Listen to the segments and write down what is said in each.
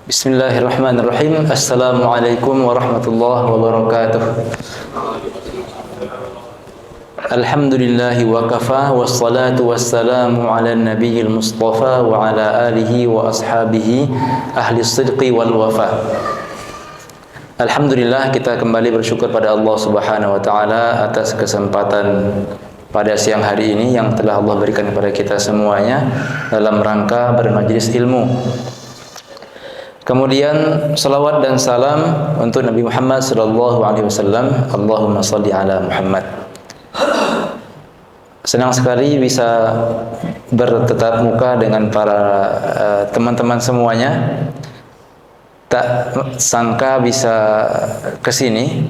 Bismillahirrahmanirrahim. Assalamualaikum warahmatullahi wabarakatuh. Alhamdulillahi wa kafa, wassalatu wassalamu ala nabiyil mustafa wa ala alihi wa ashabihi ahli sidqi wal wafa. Alhamdulillah, kita kembali bersyukur pada Allah Subhanahu wa taala atas kesempatan pada siang hari ini yang telah Allah berikan kepada kita semuanya dalam rangka bermajlis ilmu. Kemudian salawat dan salam untuk Nabi Muhammad sallallahu alaihi wasallam. Allahumma shalli ala Muhammad. Senang sekali bisa bertatap muka dengan para teman-teman semuanya. Tak sangka bisa ke sini.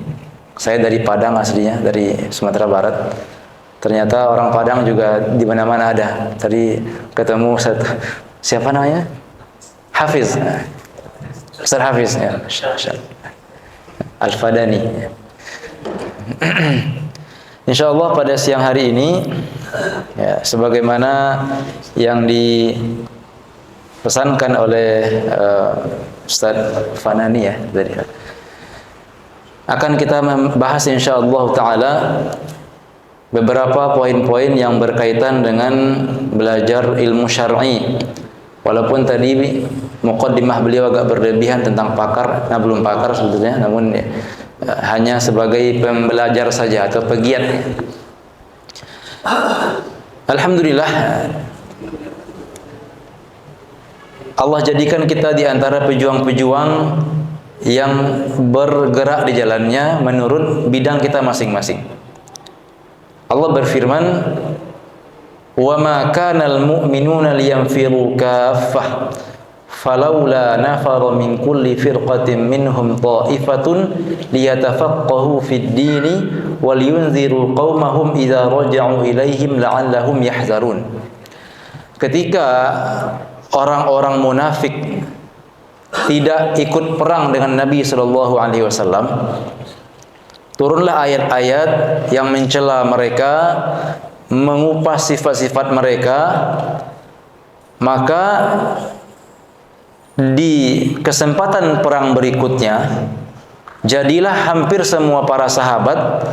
Saya dari Padang aslinya, dari Sumatera Barat. Ternyata orang Padang juga di mana-mana ada. Tadi ketemu siapa namanya? Hafiz. Ustaz Hafiz ya. Al-Fadani. Insyaallah pada siang hari ini ya, sebagaimana yang dipesankan oleh Ustaz Fanani ya tadi, akan kita membahas insyaallah taala beberapa poin-poin yang berkaitan dengan belajar ilmu syar'i. Walaupun tadi muqaddimah beliau agak berlebihan tentang pakar, nah belum pakar sebetulnya, namun ya, hanya sebagai pembelajar saja atau pegiat. Alhamdulillah, Allah jadikan kita di antara pejuang-pejuang yang bergerak di jalannya menurut bidang kita masing-masing. Allah berfirman, wa ma kanal mu'minuna liyanfiru kaffah falawla nafara min kulli firqatin minhum ta'ifatun liyatafaqahu fid dini wal yunziru qaumahum idza raja'u ilaihim la'allahum yahzarun. Ketika orang-orang munafik tidak ikut perang dengan Nabi sallallahu alaihi wasallam, turunlah ayat-ayat yang mencela mereka, mengupas sifat-sifat mereka. Maka di kesempatan perang berikutnya, jadilah hampir semua para sahabat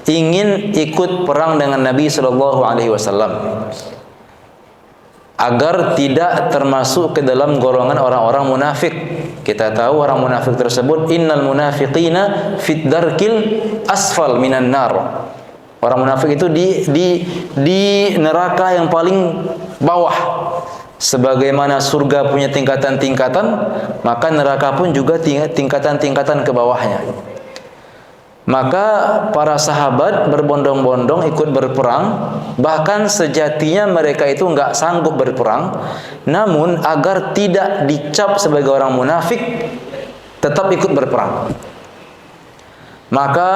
ingin ikut perang dengan Nabi sallallahu alaihi wasallam agar tidak termasuk ke dalam golongan orang-orang munafik. Kita tahu orang munafik tersebut, innal munafiqina fit darkil asfal minan nar. Orang munafik itu di neraka yang paling bawah. Sebagaimana surga punya tingkatan-tingkatan, maka neraka pun juga tingkatan-tingkatan ke bawahnya. Maka para sahabat berbondong-bondong ikut berperang, bahkan sejatinya mereka itu enggak sanggup berperang, namun agar tidak dicap sebagai orang munafik, tetap ikut berperang. Maka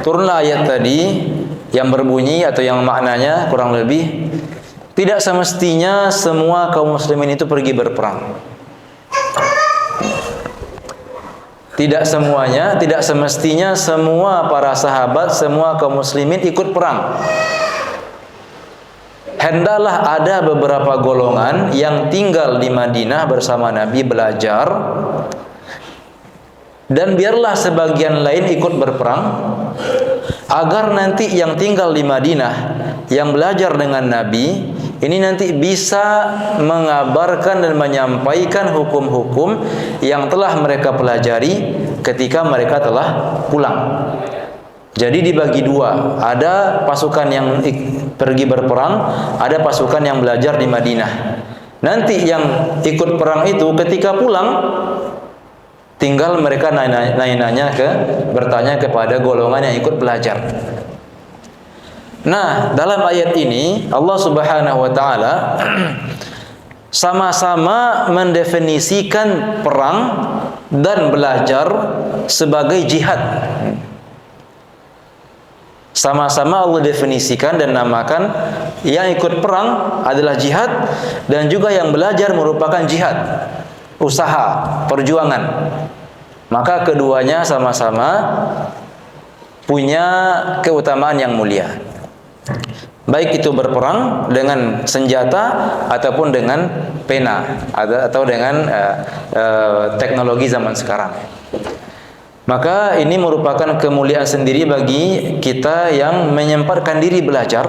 turunlah ayat tadi yang berbunyi atau yang maknanya kurang lebih, tidak semestinya semua kaum muslimin itu pergi berperang. Tidak semuanya, tidak semestinya semua para sahabat, semua kaum muslimin ikut perang. Hendaklah ada beberapa golongan yang tinggal di Madinah bersama Nabi belajar, dan biarlah sebagian lain ikut berperang, agar nanti yang tinggal di Madinah, yang belajar dengan Nabi, ini nanti bisa mengabarkan dan menyampaikan hukum-hukum yang telah mereka pelajari ketika mereka telah pulang. Jadi dibagi dua, ada pasukan yang pergi berperang, ada pasukan yang belajar di Madinah. Nanti yang ikut perang itu ketika pulang, tinggal mereka bertanya kepada golongan yang ikut belajar. Nah, dalam ayat ini Allah Subhanahu wa taala sama-sama mendefinisikan perang dan belajar sebagai jihad. Sama-sama Allah definisikan dan namakan yang ikut perang adalah jihad, dan juga yang belajar merupakan jihad, usaha, perjuangan. Maka keduanya sama-sama punya keutamaan yang mulia. baik itu berperang dengan senjata ataupun dengan pena atau dengan teknologi zaman sekarang. Maka ini merupakan kemuliaan sendiri bagi kita yang menyempatkan diri belajar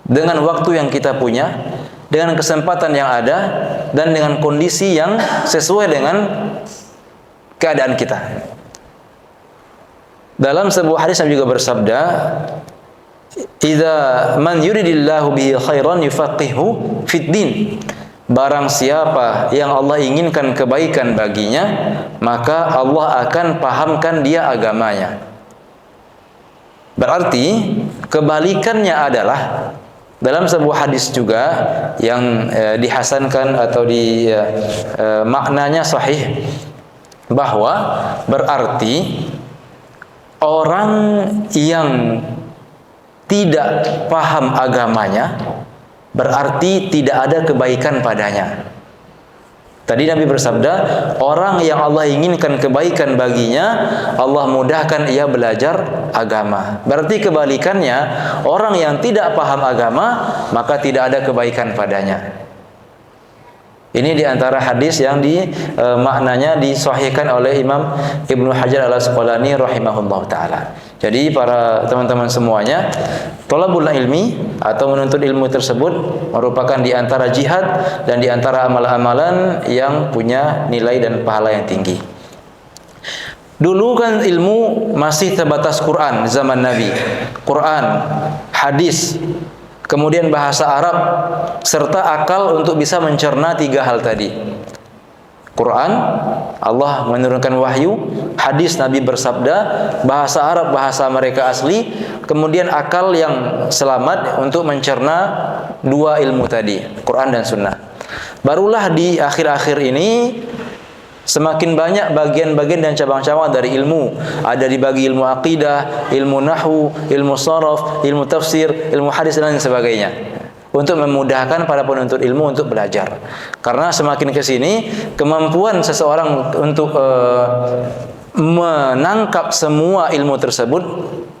dengan waktu yang kita punya, dengan kesempatan yang ada, dan dengan kondisi yang sesuai dengan keadaan kita. Dalam sebuah hadis Nabi juga bersabda, "Idza man yuridillahu bihi khairan yufaqihu fid din." Barang siapa yang Allah inginkan kebaikan baginya, maka Allah akan pahamkan dia agamanya. Berarti kebalikannya adalah dalam sebuah hadis juga yang dihasankan atau maknanya sahih, bahwa berarti orang yang tidak paham agamanya berarti tidak ada kebaikan padanya. Tadi Nabi bersabda, orang yang Allah inginkan kebaikan baginya, Allah mudahkan ia belajar agama. Berarti kebalikannya, orang yang tidak paham agama, maka tidak ada kebaikan padanya. Ini diantara hadis yang maknanya disahihkan oleh Imam Ibnu Hajar Al-Asqalani rahimahullah ta'ala. Jadi para teman-teman semuanya, thalabul ilmi atau menuntut ilmu tersebut merupakan diantara jihad dan diantara amalan-amalan yang punya nilai dan pahala yang tinggi. Dulu kan ilmu masih terbatas Quran zaman Nabi, Quran, hadis, kemudian bahasa Arab, serta akal untuk bisa mencerna tiga hal tadi. Quran, Allah menurunkan wahyu, hadis Nabi bersabda, bahasa Arab, bahasa mereka asli, kemudian akal yang selamat untuk mencerna dua ilmu tadi, Quran dan Sunnah. Barulah di akhir-akhir ini semakin banyak bagian-bagian dan cabang-cabang dari ilmu. Ada dibagi ilmu akidah, ilmu nahwu, ilmu sharaf, ilmu tafsir, ilmu hadis dan lain sebagainya, untuk memudahkan para penuntut ilmu untuk belajar. Karena semakin ke sini kemampuan seseorang untuk menangkap semua ilmu tersebut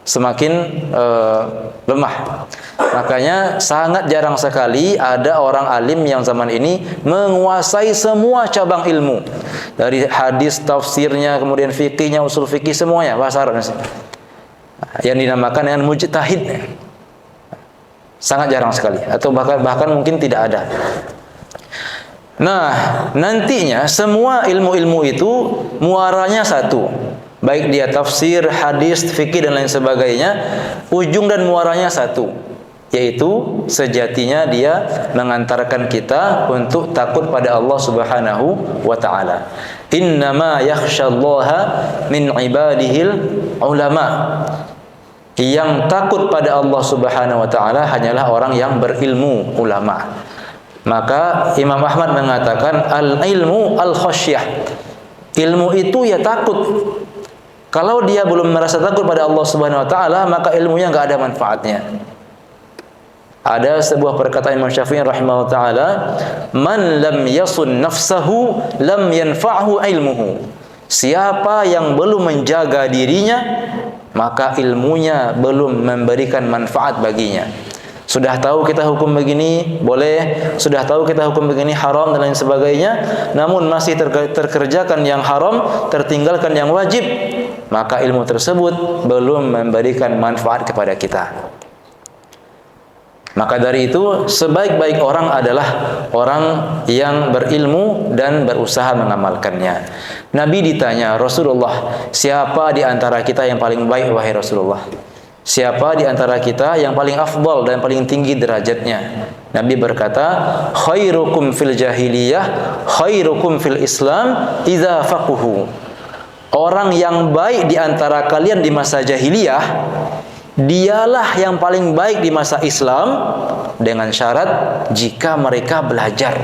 semakin lemah. Makanya sangat jarang sekali ada orang alim yang zaman ini menguasai semua cabang ilmu, dari hadis, tafsirnya, kemudian fikihnya, usul fikih, semuanya bahasa Arab, yang dinamakan dengan mujtahid. Sangat jarang sekali, atau bahkan mungkin tidak ada. Nah, nantinya semua ilmu-ilmu itu muaranya satu, baik dia tafsir, hadis, fikih dan lain sebagainya, ujung dan muaranya satu, yaitu sejatinya dia mengantarkan kita untuk takut pada Allah Subhanahu wa taala. Innama yakhsyallaha min ibadihil ulama. Yang takut pada Allah Subhanahu wa taala hanyalah orang yang berilmu, ulama. Maka Imam Ahmad mengatakan al-ilmu al-khasyah. Ilmu itu ya takut. Kalau dia belum merasa takut pada Allah Subhanahu wa taala, maka ilmunya enggak ada manfaatnya. Ada sebuah perkataan Imam Syafi'i rahimahullah taala, "Man lam yasun nafsahu lam yanfa'hu ilmuhu." Siapa yang belum menjaga dirinya, maka ilmunya belum memberikan manfaat baginya. Sudah tahu kita hukum begini boleh, sudah tahu kita hukum begini haram dan lain sebagainya, namun masih terkerjakan yang haram, tertinggalkan yang wajib, maka ilmu tersebut belum memberikan manfaat kepada kita. Maka dari itu sebaik-baik orang adalah orang yang berilmu dan berusaha mengamalkannya. Nabi ditanya, Rasulullah, siapa di antara kita yang paling baik wahai Rasulullah? Siapa di antara kita yang paling afdal dan paling tinggi derajatnya? Nabi berkata, khairukum fil jahiliyah, khairukum fil Islam idza faquhu. Orang yang baik di antara kalian di masa jahiliyah, dialah yang paling baik di masa Islam, dengan syarat jika mereka belajar.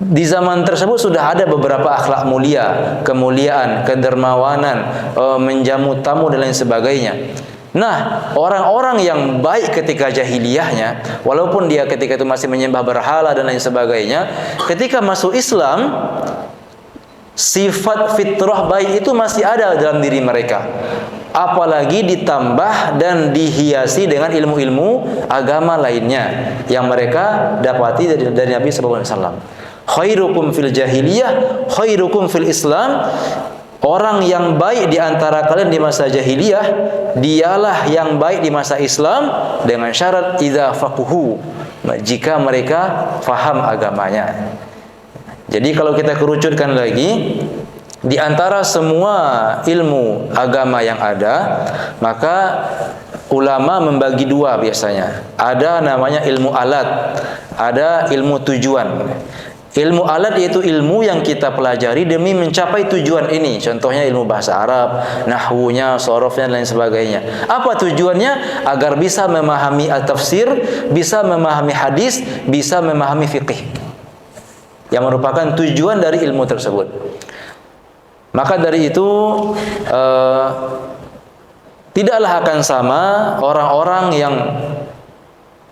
Di zaman tersebut sudah ada beberapa akhlak mulia, kemuliaan, kedermawanan, menjamu tamu dan lain sebagainya. Nah, orang-orang yang baik ketika jahiliyahnya, walaupun dia ketika itu masih menyembah berhala dan lain sebagainya, ketika masuk Islam, sifat fitrah baik itu masih ada dalam diri mereka. apalagi ditambah dan dihiasi dengan ilmu-ilmu agama lainnya yang mereka dapati dari Nabi sallallahu alaihi wasallam. Khairukum fil jahiliyah, khairukum fil Islam. Orang yang baik di antara kalian di masa jahiliyah, dialah yang baik di masa Islam dengan syarat idza faquhu, jika mereka faham agamanya. Jadi kalau kita kerucutkan lagi, di antara semua ilmu agama yang ada, maka ulama membagi dua biasanya. Ada namanya ilmu alat, ada ilmu tujuan. Ilmu alat yaitu ilmu yang kita pelajari demi mencapai tujuan ini. Contohnya ilmu bahasa Arab, nahwunya, sorofnya, dan lain sebagainya. Apa tujuannya? Agar bisa memahami al-tafsir, bisa memahami hadis, bisa memahami fiqih. Yang merupakan tujuan dari ilmu tersebut. Maka dari itu, tidaklah akan sama orang-orang yang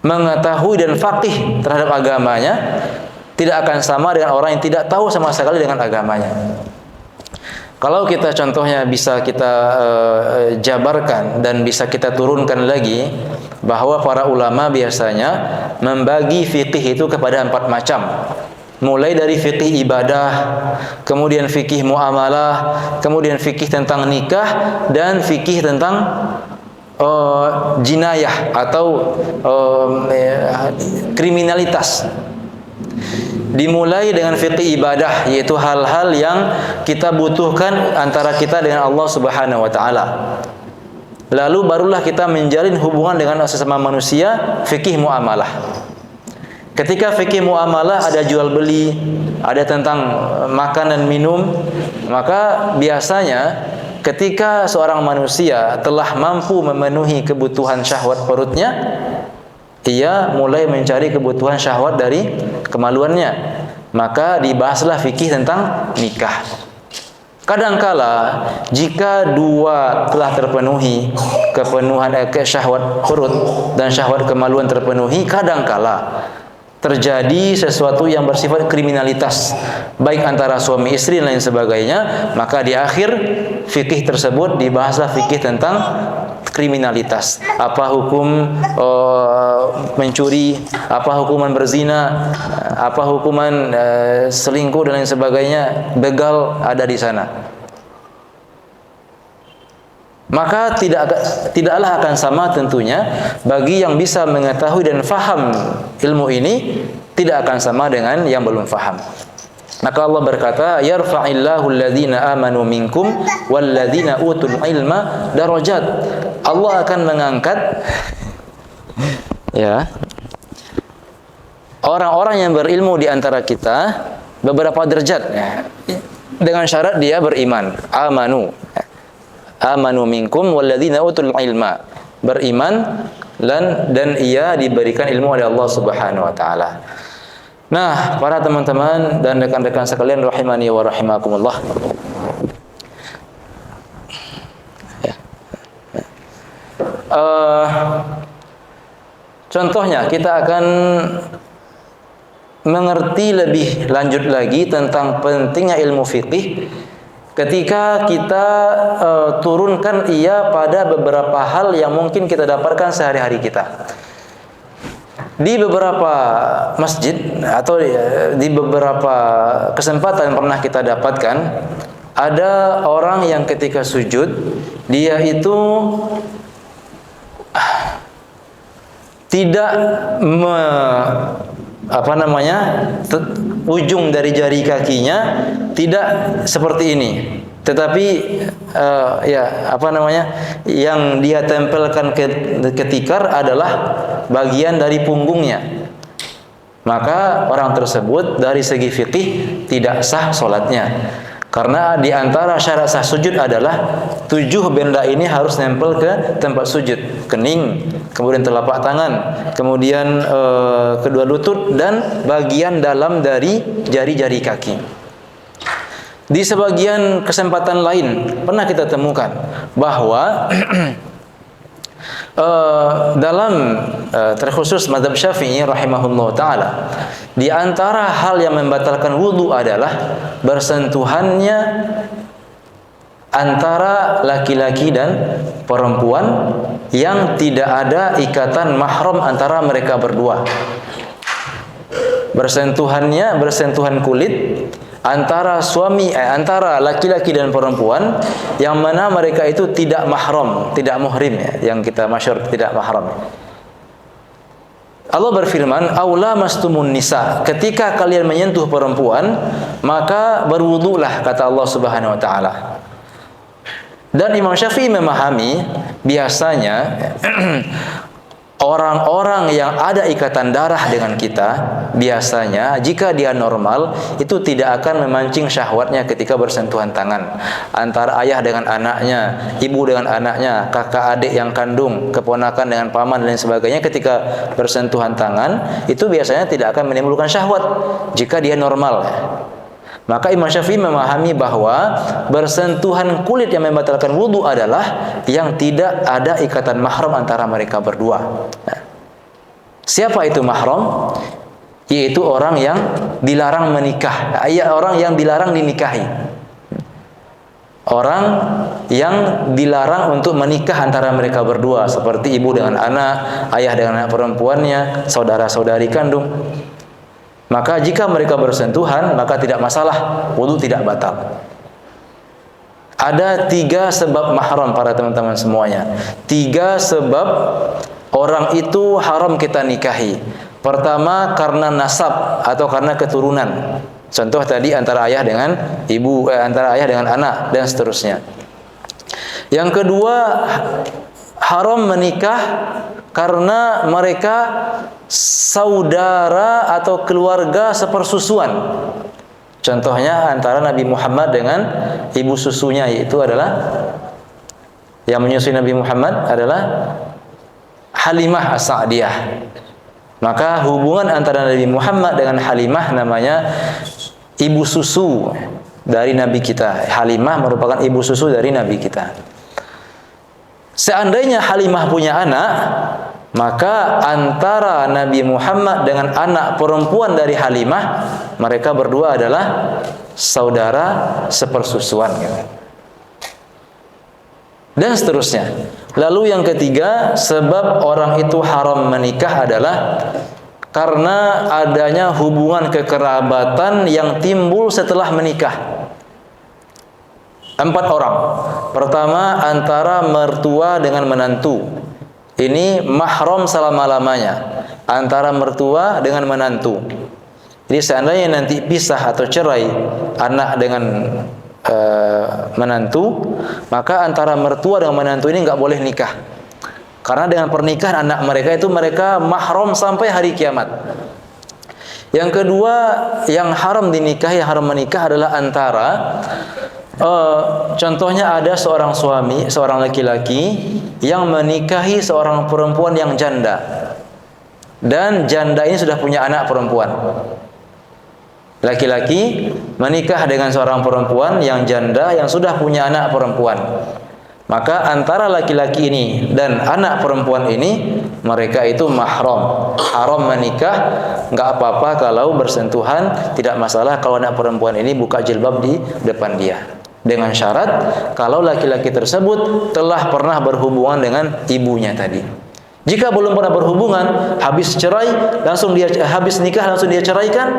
mengetahui dan faqih terhadap agamanya, tidak akan sama dengan orang yang tidak tahu sama sekali dengan agamanya. Kalau kita contohnya bisa kita jabarkan dan bisa kita turunkan lagi, bahwa para ulama biasanya membagi fikih itu kepada 4 macam. Mulai dari fikih ibadah, kemudian fikih muamalah, kemudian fikih tentang nikah, dan fikih tentang jinayah atau kriminalitas. Dimulai dengan fikih ibadah, yaitu hal-hal yang kita butuhkan antara kita dengan Allah Subhanahu wa taala. Lalu barulah kita menjalin hubungan dengan sesama manusia, fikih muamalah. Ketika fikih muamalah ada jual beli, ada tentang makan dan minum, maka biasanya ketika seorang manusia telah mampu memenuhi kebutuhan syahwat perutnya, ia mulai mencari kebutuhan syahwat dari kemaluannya. Maka dibahaslah fikih tentang nikah. Kadangkala jika dua telah terpenuhi, kepenuhan syahwat perut dan syahwat kemaluan terpenuhi, kadangkala terjadi sesuatu yang bersifat kriminalitas, baik antara suami istri dan lain sebagainya, maka di akhir fikih tersebut dibahaslah fikih tentang kriminalitas. Apa hukum mencuri, apa hukuman berzina, apa hukuman selingkuh dan lain sebagainya, begal ada di sana. Maka tidaklah akan sama tentunya bagi yang bisa mengetahui dan faham ilmu ini, tidak akan sama dengan yang belum faham. Maka Allah berkata, yarfa'illahu alladhina amanu minkum walladhina utul ilma darajat. Allah akan mengangkat orang-orang yang berilmu di antara kita beberapa derajat, dengan syarat dia beriman. Amanu minkum walladzina utul ilma, beriman dan ia diberikan ilmu oleh Allah Subhanahu wa taala. Nah, para teman-teman dan rekan-rekan sekalian rahimani wa rahimakumullah. Contohnya kita akan mengerti lebih lanjut lagi tentang pentingnya ilmu fikih ketika kita turunkan ia pada beberapa hal yang mungkin kita dapatkan sehari-hari kita. Di beberapa masjid atau di beberapa kesempatan pernah kita dapatkan, ada orang yang ketika sujud, dia itu tidak ujung dari jari kakinya tidak seperti ini, tetapi yang dia tempelkan ke tikar adalah bagian dari punggungnya. Maka orang tersebut dari segi fikih tidak sah solatnya, karena di antara syarat sah sujud adalah 7 benda ini harus nempel ke tempat sujud: kening, kemudian telapak tangan, kemudian kedua lutut, dan bagian dalam dari jari-jari kaki. Di sebagian kesempatan lain pernah kita temukan bahwa dalam terkhusus mazhab Syafi'i rahimahullah taala, di antara hal yang membatalkan wudu adalah bersentuhannya antara laki-laki dan perempuan yang tidak ada ikatan mahram antara mereka berdua. Bersentuhan kulit antara antara laki-laki dan perempuan yang mana mereka itu tidak mahram, tidak muhrim ya, yang kita masyhur tidak mahram. Allah berfirman, "Aula mastumun nisa." Ketika kalian menyentuh perempuan, maka berwudulah, kata Allah Subhanahu wa taala. Dan Imam Syafi'i memahami biasanya orang-orang yang ada ikatan darah dengan kita, biasanya jika dia normal, itu tidak akan memancing syahwatnya ketika bersentuhan tangan. Antara ayah dengan anaknya, ibu dengan anaknya, kakak adik yang kandung, keponakan dengan paman dan sebagainya, ketika bersentuhan tangan, itu biasanya tidak akan menimbulkan syahwat jika dia normal. Maka Imam Syafi'i memahami bahwa bersentuhan kulit yang membatalkan wudu adalah yang tidak ada ikatan mahram antara mereka berdua. Nah, siapa itu mahram? Yaitu orang yang dilarang menikah, orang yang dilarang dinikahi. Orang yang dilarang untuk menikah antara mereka berdua, seperti ibu dengan anak, ayah dengan anak perempuannya, saudara-saudari kandung. Maka jika mereka bersentuhan, maka tidak masalah, wudu tidak batal. Ada 3 sebab mahram para teman-teman semuanya. 3 sebab orang itu haram kita nikahi. Pertama, karena nasab atau karena keturunan. Contoh tadi antara ayah dengan ibu, antara ayah dengan anak, dan seterusnya. Yang kedua, haram menikah karena mereka saudara atau keluarga sepersusuan. Contohnya antara Nabi Muhammad dengan ibu susunya, yaitu adalah yang menyusui Nabi Muhammad adalah Halimah As-Sa'diyah. Maka hubungan antara Nabi Muhammad dengan Halimah namanya ibu susu dari Nabi kita. Halimah merupakan ibu susu dari Nabi kita. Seandainya Halimah punya anak, maka antara Nabi Muhammad dengan anak perempuan dari Halimah, mereka berdua adalah saudara sepersusuan. Dan seterusnya. Lalu yang ketiga, sebab orang itu haram menikah adalah karena adanya hubungan kekerabatan yang timbul setelah menikah. 4 orang. Pertama, antara mertua dengan menantu. Ini mahram selama-lamanya. Antara mertua dengan menantu. Jadi seandainya nanti pisah atau cerai anak dengan menantu, maka antara mertua dengan menantu ini nggak boleh nikah. Karena dengan pernikahan anak mereka itu mereka mahram sampai hari kiamat. Yang kedua, yang haram dinikahi, yang haram menikah adalah antara contohnya ada seorang suami, seorang laki-laki yang menikahi seorang perempuan yang janda. Dan janda ini sudah punya anak perempuan. Laki-laki menikah dengan seorang perempuan yang janda yang sudah punya anak perempuan. Maka antara laki-laki ini dan anak perempuan ini, mereka itu mahram, haram menikah. Nggak apa-apa kalau bersentuhan, tidak masalah kalau anak perempuan ini buka jilbab di depan dia. Dengan syarat kalau laki-laki tersebut telah pernah berhubungan dengan ibunya tadi. Jika belum pernah berhubungan, habis cerai, langsung dia habis nikah langsung dia ceraikan,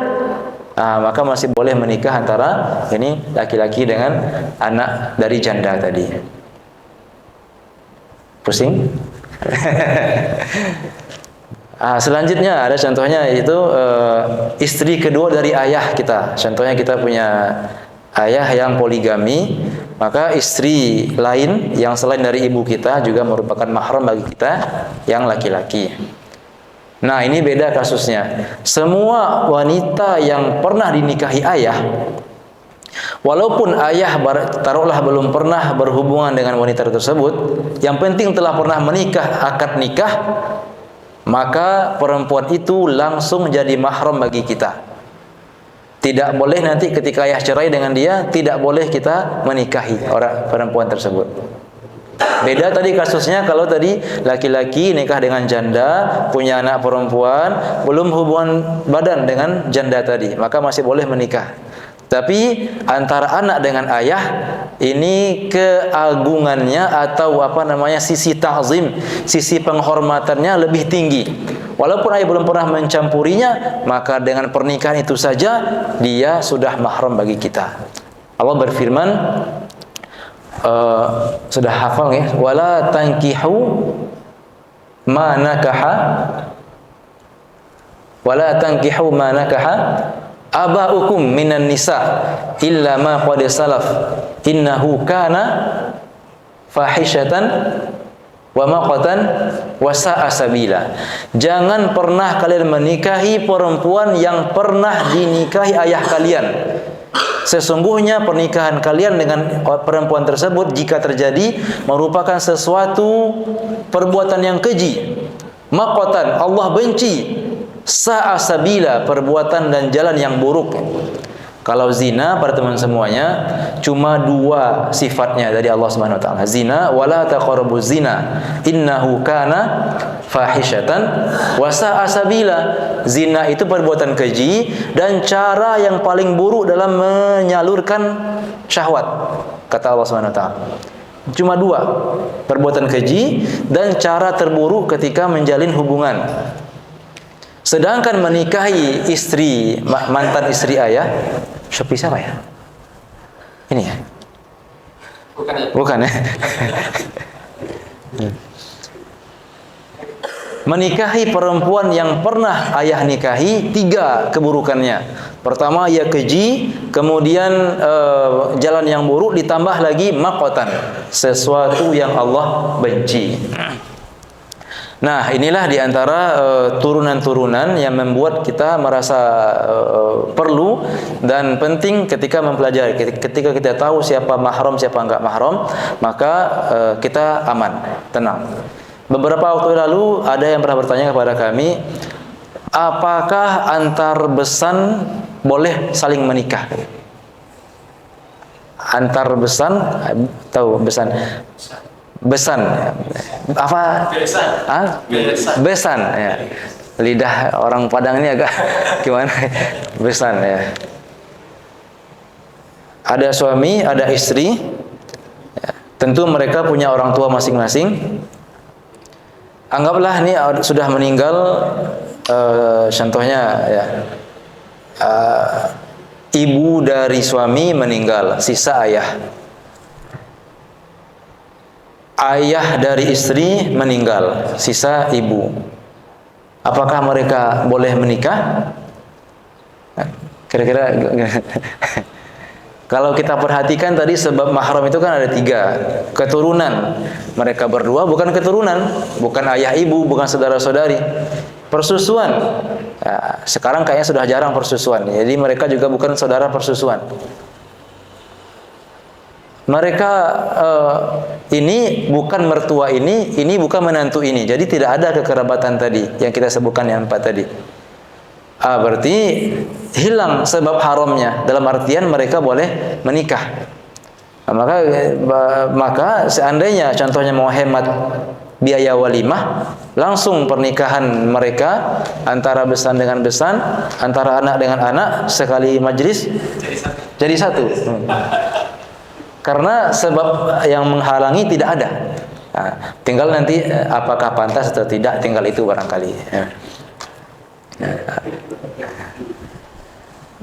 maka masih boleh menikah antara ini laki-laki dengan anak dari janda tadi. Pusing? Selanjutnya ada contohnya, yaitu istri kedua dari ayah kita. Contohnya kita punya ayah yang poligami, maka istri lain yang selain dari ibu kita juga merupakan mahram bagi kita yang laki-laki. Nah, ini beda kasusnya. Semua wanita yang pernah dinikahi ayah, walaupun ayah taruhlah belum pernah berhubungan dengan wanita tersebut, yang penting telah pernah menikah, akad nikah, maka perempuan itu langsung jadi mahram bagi kita. Tidak boleh nanti ketika ayah cerai dengan dia, tidak boleh kita menikahi orang perempuan tersebut. Beda tadi kasusnya kalau tadi laki-laki nikah dengan janda, punya anak perempuan, belum hubungan badan dengan janda tadi, maka masih boleh menikah. Tapi antara anak dengan ayah ini keagungannya atau sisi ta'zim, sisi penghormatannya lebih tinggi. Walaupun ayah belum pernah mencampurinya, maka dengan pernikahan itu saja dia sudah mahram bagi kita. Allah berfirman, sudah hafal ya, wala tankihu ma nakaha aba'ukum minan nisa illa ma qad salaf innahu kana fahishatan wa maqatan wa sa'a sabila. Jangan pernah kalian menikahi perempuan yang pernah dinikahi ayah kalian. Sesungguhnya pernikahan kalian dengan perempuan tersebut jika terjadi merupakan sesuatu perbuatan yang keji. Maqatan, Allah benci. Sa'a sabila, perbuatan dan jalan yang buruk. Kalau zina, para teman semuanya, cuma dua sifatnya dari Allah Subhanahu wa taala. Zina, wala taqrabuz zina, innahu kana fahishatan wa sa'a sabila. Zina itu perbuatan keji dan cara yang paling buruk dalam menyalurkan syahwat, kata Allah Subhanahu wa taala. Cuma dua, perbuatan keji dan cara terburuk ketika menjalin hubungan. Sedangkan menikahi istri, mantan istri ayah, Shopee siapa ya? Ini ya? Bukan ya? Menikahi perempuan yang pernah ayah nikahi, tiga keburukannya. Pertama, ia keji, kemudian jalan yang buruk, ditambah lagi maqatan, sesuatu yang Allah benci. Nah, inilah diantara turunan-turunan yang membuat kita merasa perlu dan penting ketika mempelajari. Ketika kita tahu siapa mahram, siapa enggak mahram, maka kita aman, tenang. Beberapa waktu lalu ada yang pernah bertanya kepada kami, apakah antar besan boleh saling menikah? Antar besan, tahu besan? Besan apa? Besan ya. Lidah orang Padang ini agak gimana? Besan ya. Ada suami, ada istri ya. Tentu mereka punya orang tua masing-masing. Anggaplah ini sudah meninggal, contohnya ya, ibu dari suami meninggal, sisa ayah. Ayah dari istri meninggal, sisa ibu. Apakah mereka boleh menikah? Kira-kira kalau kita perhatikan tadi sebab mahram itu kan ada tiga. Keturunan, mereka berdua bukan keturunan, bukan ayah ibu, bukan saudara-saudari. Persusuan, nah, sekarang kayaknya sudah jarang persusuan. Jadi mereka juga bukan saudara persusuan. Mereka ini bukan mertua ini bukan menantu ini. Jadi tidak ada kekerabatan tadi yang kita sebutkan yang 4 tadi. Berarti hilang sebab haramnya. Dalam artian mereka boleh menikah. Maka seandainya contohnya mau hemat biaya walimah, langsung pernikahan mereka antara besan dengan besan, antara anak dengan anak, sekali majlis jadi satu. Karena sebab yang menghalangi tidak ada. Nah, tinggal nanti apakah pantas atau tidak, tinggal itu barangkali.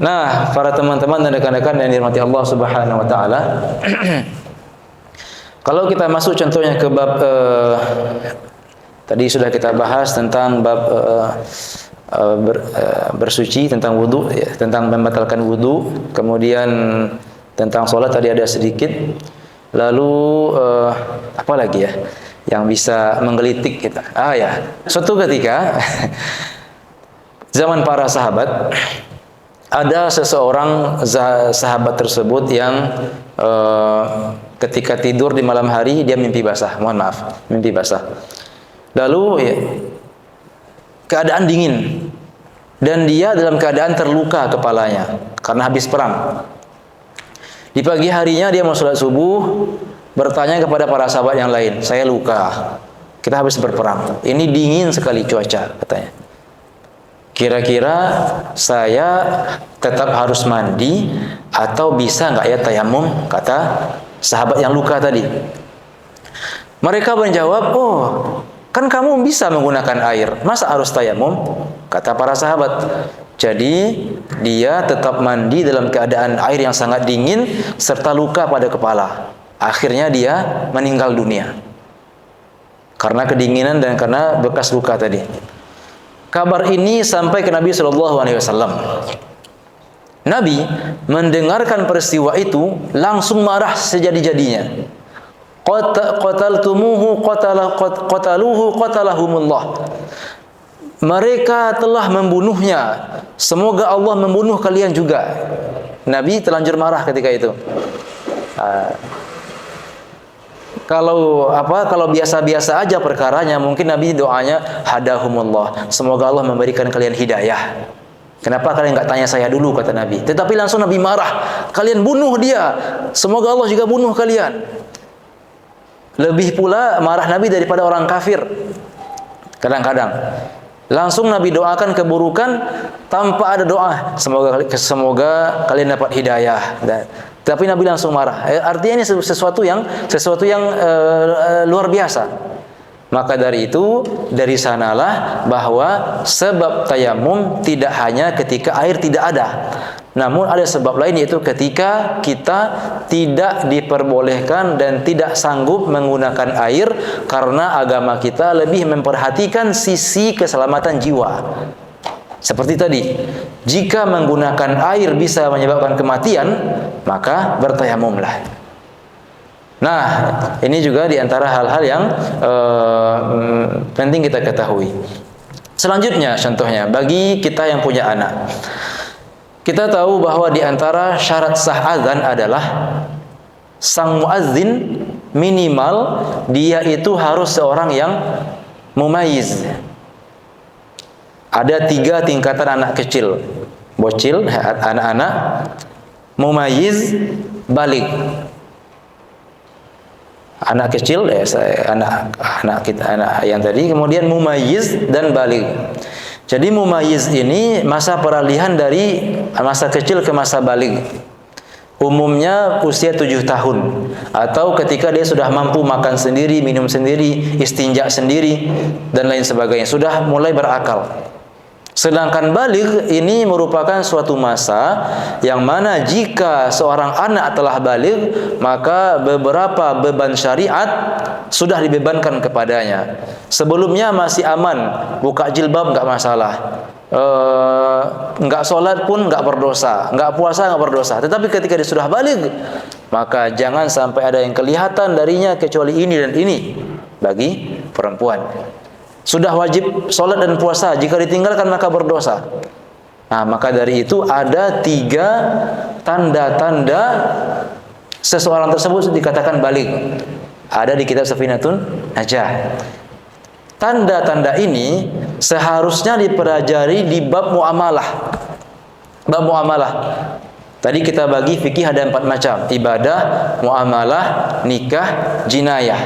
Nah, para teman-teman dan rekan-rekan yang dirahmati Allah Subhanahu wa taala. Kalau kita masuk contohnya ke bab tadi sudah kita bahas tentang bab bersuci, tentang wudu ya, tentang membatalkan wudu, kemudian tentang sholat tadi ada sedikit. Lalu apa lagi ya yang bisa menggelitik kita? Ya, suatu ketika zaman para sahabat ada seseorang sahabat tersebut yang ketika tidur di malam hari dia mimpi basah. Mohon maaf, mimpi basah. Lalu ya, keadaan dingin dan dia dalam keadaan terluka kepalanya karena habis perang. Di pagi harinya dia mau sholat subuh, bertanya kepada para sahabat yang lain, saya luka, kita habis berperang, ini dingin sekali cuaca, katanya. kira-kira saya tetap harus mandi atau bisa nggak ya tayamum, kata sahabat yang luka tadi. Mereka menjawab, oh kan kamu bisa menggunakan air, masa harus tayamum? Kata para sahabat. Jadi dia tetap mandi dalam keadaan air yang sangat dingin serta luka pada kepala. Akhirnya dia meninggal dunia karena kedinginan dan karena bekas luka tadi. Kabar ini sampai ke Nabi Shallallahu Alaihi Wasallam. Nabi mendengarkan peristiwa itu langsung marah sejadi-jadinya. Qataltumuhu qatalahumullah. Mereka telah membunuhnya. Semoga Allah membunuh kalian juga. Nabi terlanjur marah ketika itu. Kalau biasa-biasa aja perkaranya, mungkin Nabi doanya hadahumullah. Semoga Allah memberikan kalian hidayah. Kenapa kalian nggak tanya saya dulu, kata Nabi. Tetapi langsung Nabi marah. Kalian bunuh dia. Semoga Allah juga bunuh kalian. Lebih pula marah Nabi daripada orang kafir. Kadang-kadang langsung Nabi doakan keburukan tanpa ada doa. Semoga kalian dapat hidayah. Tapi Nabi langsung marah. Artinya ini sesuatu yang luar biasa. Maka dari itu, dari sanalah bahwa sebab tayamum tidak hanya ketika air tidak ada. Namun ada sebab lain, yaitu ketika kita tidak diperbolehkan dan tidak sanggup menggunakan air karena agama kita lebih memperhatikan sisi keselamatan jiwa. Seperti tadi, jika menggunakan air bisa menyebabkan kematian, maka bertayamumlah. Nah, ini juga diantara hal-hal yang penting kita ketahui. Selanjutnya, contohnya, bagi kita yang punya anak, kita tahu bahwa diantara syarat sah azan adalah sang muazzin minimal dia itu harus seorang yang mumayyiz. Ada 3 tingkatan anak kecil: bocil, anak-anak, mumayyiz, baligh. Anak kecil, anak yang tadi, kemudian mumayyiz dan baligh. Jadi mumayyiz ini masa peralihan dari masa kecil ke masa baligh. Umumnya usia 7 tahun, atau ketika dia sudah mampu makan sendiri, minum sendiri, istinja sendiri, dan lain sebagainya, sudah mulai berakal. Sedangkan baligh ini merupakan suatu masa yang mana jika seorang anak telah baligh, maka beberapa beban syariat sudah dibebankan kepadanya. Sebelumnya masih aman, buka jilbab nggak masalah, nggak sholat pun nggak berdosa, nggak puasa nggak berdosa. Tetapi ketika dia sudah baligh, maka jangan sampai ada yang kelihatan darinya kecuali ini dan ini bagi perempuan. Sudah wajib sholat dan puasa, jika ditinggalkan maka berdosa. Nah, maka dari itu ada 3 tanda-tanda seseorang tersebut dikatakan baligh. Ada di kitab Safinatun Najah. Tanda-tanda ini seharusnya dipelajari di bab muamalah. Bab muamalah. Tadi kita bagi fikih ada 4 macam: ibadah, muamalah, nikah, jinayah.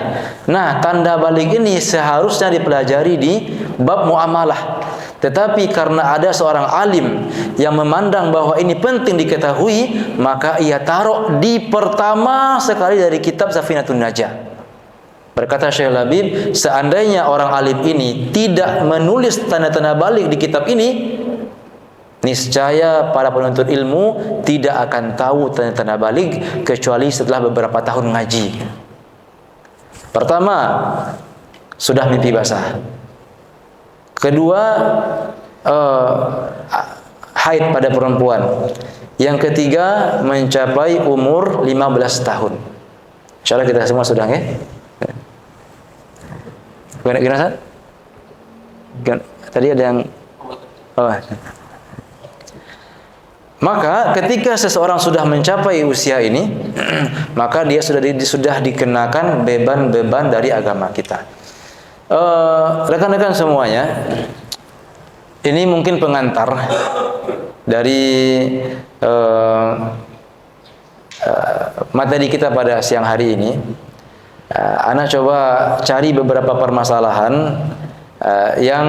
Nah, tanda baligh ini seharusnya dipelajari di bab muamalah. Tetapi karena ada seorang alim yang memandang bahwa ini penting diketahui, maka ia taruh di pertama sekali dari kitab Safinatun Najah. Berkata Syekh Labib, seandainya orang alim ini tidak menulis tanda-tanda baligh di kitab ini, niscaya para penuntut ilmu tidak akan tahu tanda-tanda baligh kecuali setelah beberapa tahun ngaji. Pertama, sudah mimpi basah. Kedua, haid pada perempuan. Yang ketiga, mencapai umur 15 tahun. Insyaallah kita semua sudah, ya? Gimana? Tadi ada yang Maka ketika seseorang sudah mencapai usia ini, maka dia sudah dikenakan beban-beban dari agama kita. Rekan-rekan semuanya, ini mungkin pengantar dari materi kita pada siang hari ini. Ana coba cari beberapa permasalahan yang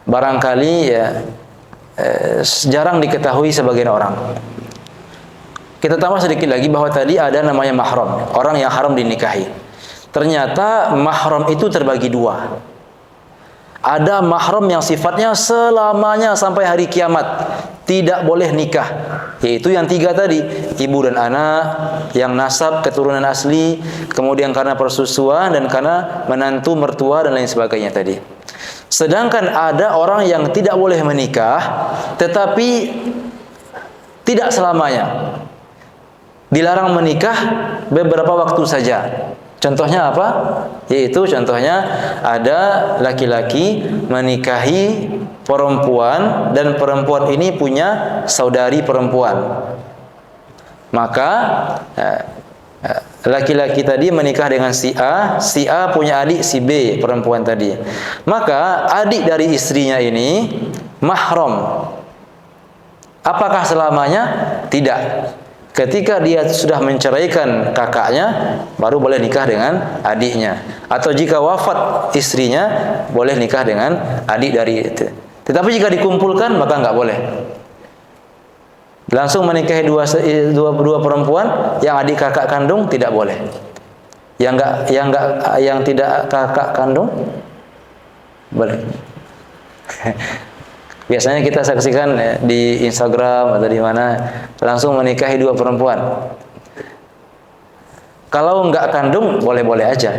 barangkali ya jarang diketahui sebagian orang. Kita tambah sedikit lagi bahwa tadi ada namanya mahram, orang yang haram dinikahi. Ternyata mahram itu terbagi dua. Ada mahram yang sifatnya selamanya sampai hari kiamat tidak boleh nikah, yaitu yang tiga tadi, ibu dan anak, yang nasab keturunan asli, kemudian karena persusuan dan karena menantu mertua dan lain sebagainya tadi. Sedangkan ada orang yang tidak boleh menikah tetapi tidak selamanya, dilarang menikah beberapa waktu saja. Contohnya apa? Yaitu contohnya ada laki-laki menikahi perempuan dan perempuan ini punya saudari perempuan. Maka laki-laki tadi menikah dengan si A punya adik si B perempuan tadi. Maka adik dari istrinya ini mahram. Apakah selamanya? Tidak. Ketika dia sudah menceraikan kakaknya, baru boleh nikah dengan adiknya. Atau jika wafat istrinya, boleh nikah dengan adik dari itu. Tetapi jika dikumpulkan, maka nggak boleh. Langsung menikahi dua perempuan, yang adik kakak kandung tidak boleh. Yang tidak kakak kandung boleh. Biasanya kita saksikan di Instagram atau di mana langsung menikahi dua perempuan. Kalau enggak kandung boleh-boleh aja.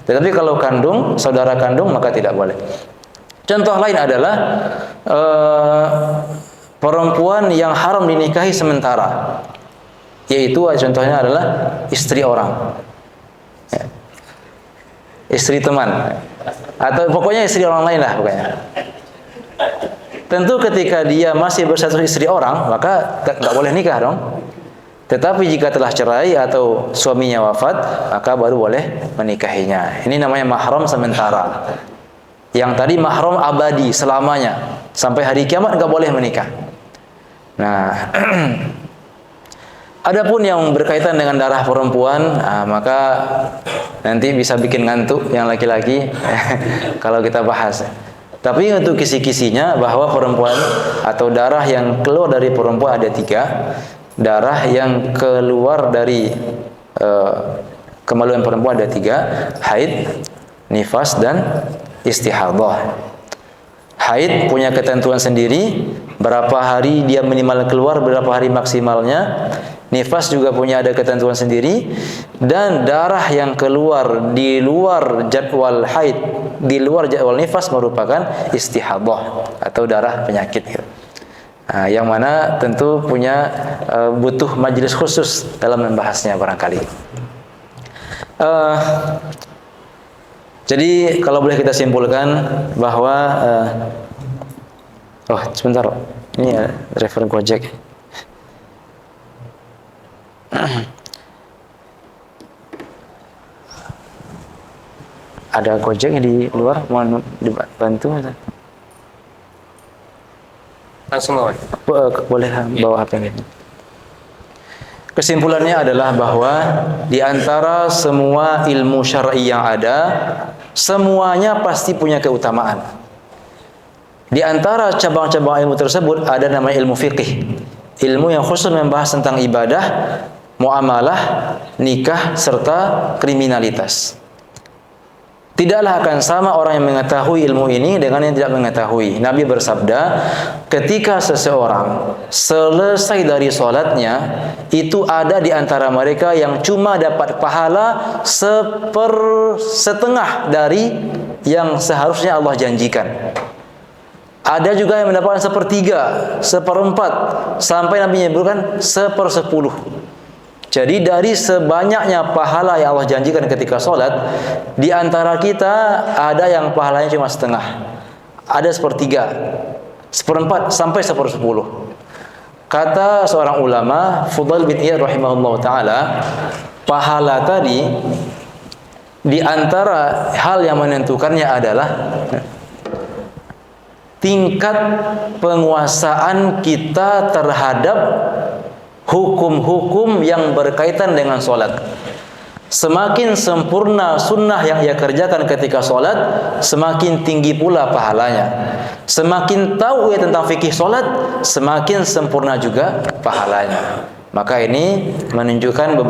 Tetapi kalau kandung, saudara kandung maka tidak boleh. Contoh lain adalah perempuan yang haram dinikahi sementara. Yaitu contohnya adalah istri orang. Istri teman. Atau pokoknya istri orang lain lah pokoknya. Tentu ketika dia masih berstatus istri orang, maka nggak boleh nikah dong. Tetapi jika telah cerai atau suaminya wafat, maka baru boleh menikahinya. Ini namanya mahram sementara. Yang tadi mahram abadi selamanya, sampai hari kiamat nggak boleh menikah. Nah, adapun yang berkaitan dengan darah perempuan, maka nanti bisa bikin ngantuk yang laki-laki kalau kita bahas. Tapi untuk kisi-kisinya bahwa perempuan atau darah yang keluar dari perempuan ada tiga. Darah yang keluar dari kemaluan perempuan ada tiga. Haid, nifas, dan istihadah. Haid punya ketentuan sendiri. Berapa hari dia minimal keluar, berapa hari maksimalnya. Nifas juga punya ada ketentuan sendiri. Dan darah yang keluar di luar jadwal haid, di luar jadwal nifas merupakan istihadah atau darah penyakit. Nah, yang mana tentu punya butuh majelis khusus dalam membahasnya barangkali. Jadi kalau boleh kita simpulkan bahwa sebentar, ini ya driver Gojek. Ada Gojek di luar, mau dibantu? Langsung bawa. Boleh bawa HP ini. Kesimpulannya adalah bahwa di antara semua ilmu syar'i yang ada, semuanya pasti punya keutamaan. Di antara cabang-cabang ilmu tersebut ada namanya ilmu fiqih. Ilmu yang khusus membahas tentang ibadah, muamalah, nikah, serta kriminalitas. Tidaklah akan sama orang yang mengetahui ilmu ini dengan yang tidak mengetahui. Nabi bersabda, ketika seseorang selesai dari sholatnya, itu ada di antara mereka yang cuma dapat pahala setengah dari yang seharusnya Allah janjikan. Ada juga yang mendapatkan sepertiga, seperempat, sampai Nabi menyebutkan 1/10. Jadi dari sebanyaknya pahala yang Allah janjikan ketika sholat, di antara kita ada yang pahalanya cuma setengah, ada sepertiga, seperempat, sampai 1/10. Kata seorang ulama, Fudail bin Iyad rahimahullah ta'ala, pahala tadi di antara hal yang menentukannya adalah tingkat penguasaan kita terhadap hukum-hukum yang berkaitan dengan sholat. Semakin sempurna sunnah yang ia kerjakan ketika sholat, semakin tinggi pula pahalanya. Semakin tahu ia tentang fikih sholat, semakin sempurna juga pahalanya. Maka ini menunjukkan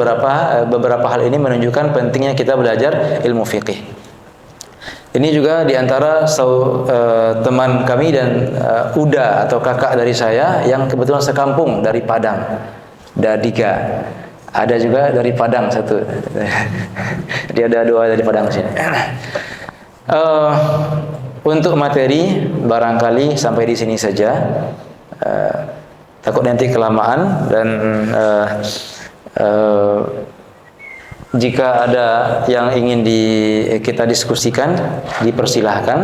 beberapa hal ini menunjukkan pentingnya kita belajar ilmu fikih. Ini juga diantara teman kami dan Uda atau kakak dari saya yang kebetulan sekampung dari Padang, Dadiga. Ada juga dari Padang satu. Dia ada dua dari Padang sini. Untuk materi barangkali sampai di sini saja. Takut nanti kelamaan dan jika ada yang ingin kita diskusikan, dipersilahkan.